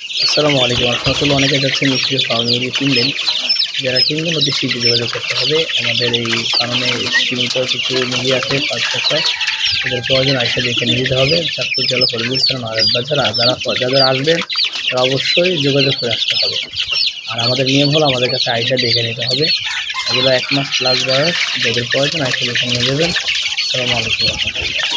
আসসালামু আলাইকুম। আসলে অনেকে যাচ্ছেন মিষ্টি ফার্ম মুরগি কিনবেন। যারা কিনবেন অতি শীঘ্র যোগাযোগ করতে হবে। আমাদের এই ফার্মে সীমিত কিছু মুরগি আছে ৫-৬টা। এদের প্রয়োজন আইসা দেখে নিয়ে যেতে হবে। চাঁদপুর জেলা ফরিদপুর থানা আড়ত বাজার। আর যারা আসবেন তারা অবশ্যই যোগাযোগ করে আসতে হবে। আর আমাদের নিয়ম হলো আমাদের কাছে আইসা দেখে নিতে হবে। এগুলো ১ মাস প্লাস বয়স। যাদের প্রয়োজন আইসা দেখে নিয়ে যাবেন। আসসালামু আলাইকুম।